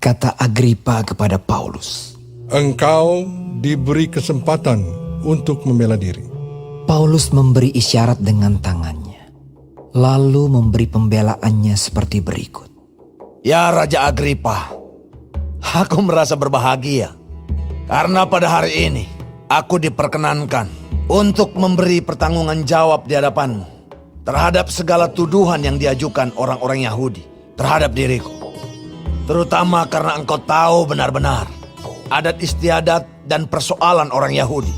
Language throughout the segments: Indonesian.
Kata Agripa kepada Paulus. Engkau diberi kesempatan untuk membela diri. Paulus memberi isyarat dengan tangannya, lalu memberi pembelaannya seperti berikut. Ya Raja Agripa, aku merasa berbahagia karena pada hari ini aku diperkenankan untuk memberi pertanggungan jawab di hadapanmu terhadap segala tuduhan yang diajukan orang-orang Yahudi terhadap diriku. Terutama karena engkau tahu benar-benar adat istiadat dan persoalan orang Yahudi.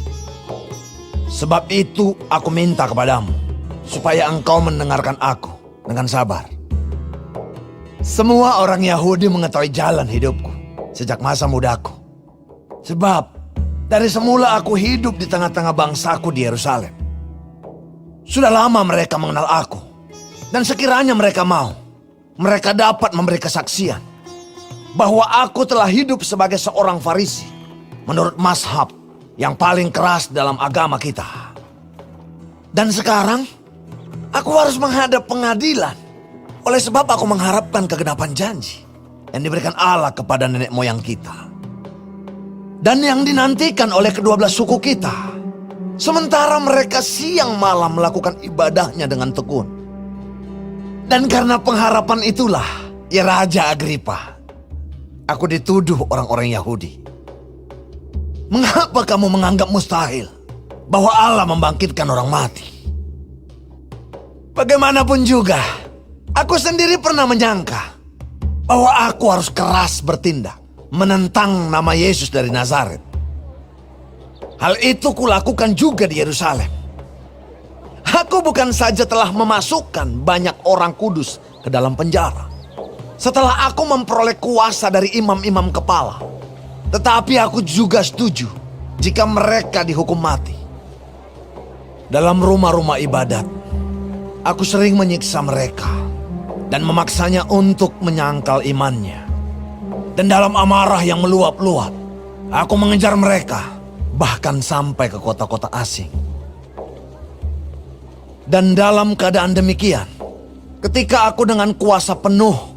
Sebab itu aku minta kepadamu supaya engkau mendengarkan aku dengan sabar. Semua orang Yahudi mengetahui jalan hidupku sejak masa mudaku. Sebab dari semula aku hidup di tengah-tengah bangsaku di Yerusalem. Sudah lama mereka mengenal aku. Dan sekiranya mereka mau, mereka dapat memberi kesaksian bahwa aku telah hidup sebagai seorang Farisi menurut mazhab yang paling keras dalam agama kita. Dan sekarang aku harus menghadap pengadilan oleh sebab aku mengharapkan kegenapan janji yang diberikan Allah kepada nenek moyang kita dan yang dinantikan oleh kedua belas suku kita, sementara mereka siang malam melakukan ibadahnya dengan tekun. Dan karena pengharapan itulah, ya Raja Agripa, aku dituduh orang-orang Yahudi. Mengapa kamu menganggap mustahil bahwa Allah membangkitkan orang mati? Bagaimanapun juga, aku sendiri pernah menyangka bahwa aku harus keras bertindak menentang nama Yesus dari Nazaret. Hal itu kulakukan juga di Yerusalem. Aku bukan saja telah memasukkan banyak orang kudus ke dalam penjara setelah aku memperoleh kuasa dari imam-imam kepala, tetapi aku juga setuju jika mereka dihukum mati. Dalam rumah-rumah ibadat, aku sering menyiksa mereka dan memaksanya untuk menyangkal imannya. Dan dalam amarah yang meluap-luap, aku mengejar mereka bahkan sampai ke kota-kota asing. Dan dalam keadaan demikian, ketika aku dengan kuasa penuh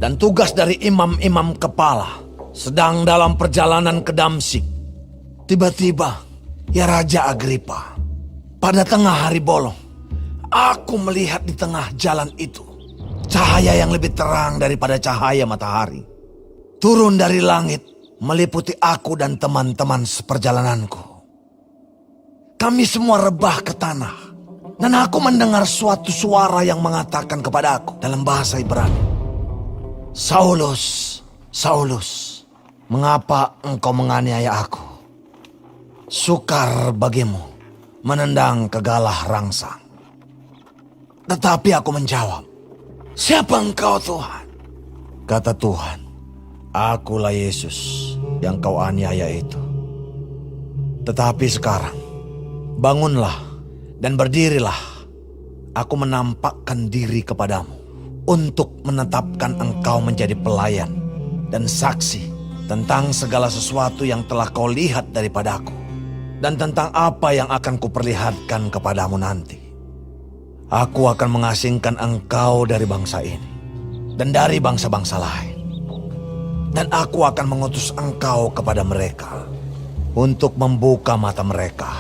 dan tugas dari imam-imam kepala sedang dalam perjalanan ke Damsyik, tiba-tiba, ya Raja Agripa, pada tengah hari bolong, aku melihat di tengah jalan itu cahaya yang lebih terang daripada cahaya matahari turun dari langit meliputi aku dan teman-teman seperjalananku. Kami semua rebah ke tanah dan aku mendengar suatu suara yang mengatakan kepada aku dalam bahasa Ibrani, Saulus, Saulus, mengapa engkau menganiaya aku? Sukar bagimu menendang kegalah rangsang. Tetapi aku menjawab, siapa engkau Tuhan? Kata Tuhan, akulah Yesus yang kau aniaya itu. Tetapi sekarang, bangunlah dan berdirilah. Aku menampakkan diri kepadamu untuk menetapkan engkau menjadi pelayan dan saksi tentang segala sesuatu yang telah kau lihat daripadaku dan tentang apa yang akan kuperlihatkan kepadamu nanti. Aku akan mengasingkan engkau dari bangsa ini dan dari bangsa-bangsa lain. Dan aku akan mengutus engkau kepada mereka untuk membuka mata mereka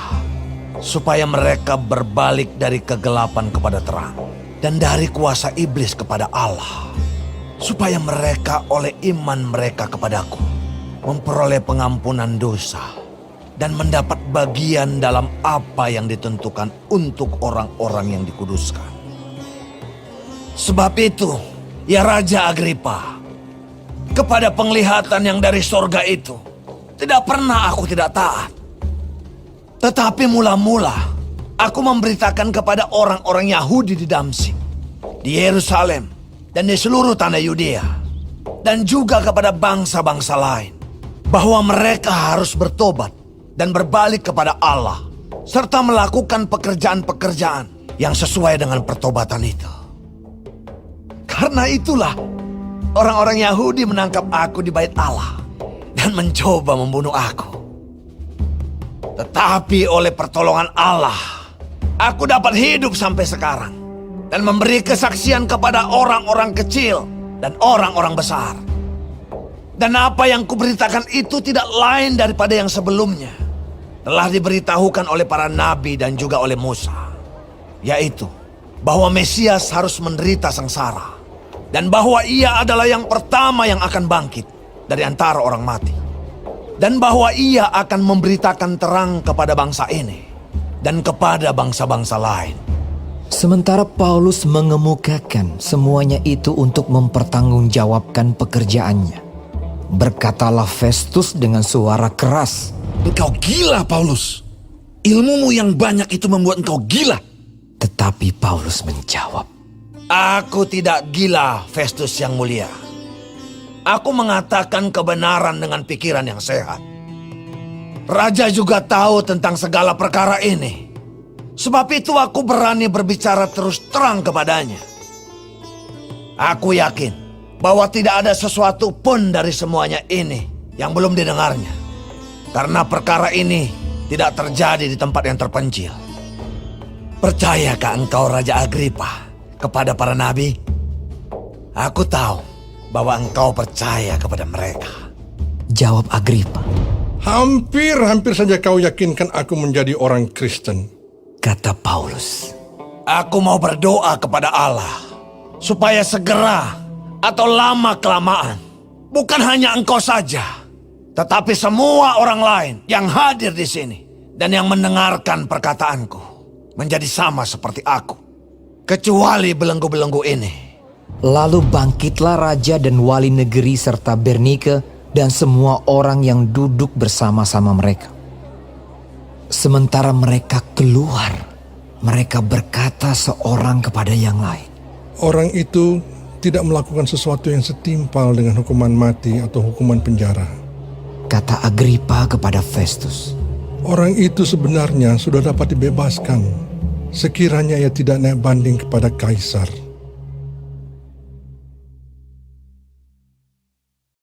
supaya mereka berbalik dari kegelapan kepada terang dan dari kuasa iblis kepada Allah, supaya mereka oleh iman mereka kepadaku memperoleh pengampunan dosa dan mendapat bagian dalam apa yang ditentukan untuk orang-orang yang dikuduskan. Sebab itu, ya Raja Agripa, kepada penglihatan yang dari sorga itu, tidak pernah aku tidak taat. Tetapi mula-mula, aku memberitakan kepada orang-orang Yahudi di Damsyik, di Yerusalem, dan di seluruh tanah Yudea, dan juga kepada bangsa-bangsa lain, bahwa mereka harus bertobat dan berbalik kepada Allah, serta melakukan pekerjaan-pekerjaan yang sesuai dengan pertobatan itu. Karena itulah, orang-orang Yahudi menangkap aku di bait Allah dan mencoba membunuh aku. Tetapi oleh pertolongan Allah, aku dapat hidup sampai sekarang dan memberi kesaksian kepada orang-orang kecil dan orang-orang besar. Dan apa yang kuberitakan itu tidak lain daripada yang sebelumnya telah diberitahukan oleh para nabi dan juga oleh Musa, yaitu bahwa Mesias harus menderita sengsara dan bahwa ia adalah yang pertama yang akan bangkit dari antara orang mati, dan bahwa ia akan memberitakan terang kepada bangsa ini dan kepada bangsa-bangsa lain. Sementara Paulus mengemukakan semuanya itu untuk mempertanggungjawabkan pekerjaannya, berkatalah Festus dengan suara keras, Engkau gila, Paulus. Ilmumu yang banyak itu membuat engkau gila. tetapi Paulus menjawab, Aku tidak gila, Festus yang mulia. Aku mengatakan kebenaran dengan pikiran yang sehat. Raja juga tahu tentang segala perkara ini. Sebab itu aku berani berbicara terus terang kepadanya. Aku yakin bahwa tidak ada sesuatu pun dari semuanya ini yang belum didengarnya. Karena perkara ini tidak terjadi di tempat yang terpencil. Percayakah engkau, Raja Agripa, kepada para nabi? Aku tahu bahwa engkau percaya kepada mereka. jawab Agripa. Hampir saja kau yakinkan aku menjadi orang Kristen. Kata Paulus, Aku mau berdoa kepada Allah supaya segera atau lama-kelamaan, bukan hanya engkau saja, tetapi semua orang lain yang hadir di sini dan yang mendengarkan perkataanku menjadi sama seperti aku, kecuali belenggu-belenggu ini. lalu bangkitlah raja dan wali negeri serta Bernike dan semua orang yang duduk bersama-sama mereka. Sementara mereka keluar, mereka berkata seorang kepada yang lain, Orang itu tidak melakukan sesuatu yang setimpal dengan hukuman mati atau hukuman penjara. kata Agripa kepada Festus. Orang itu sebenarnya sudah dapat dibebaskan sekiranya ia tidak naik banding kepada Kaisar.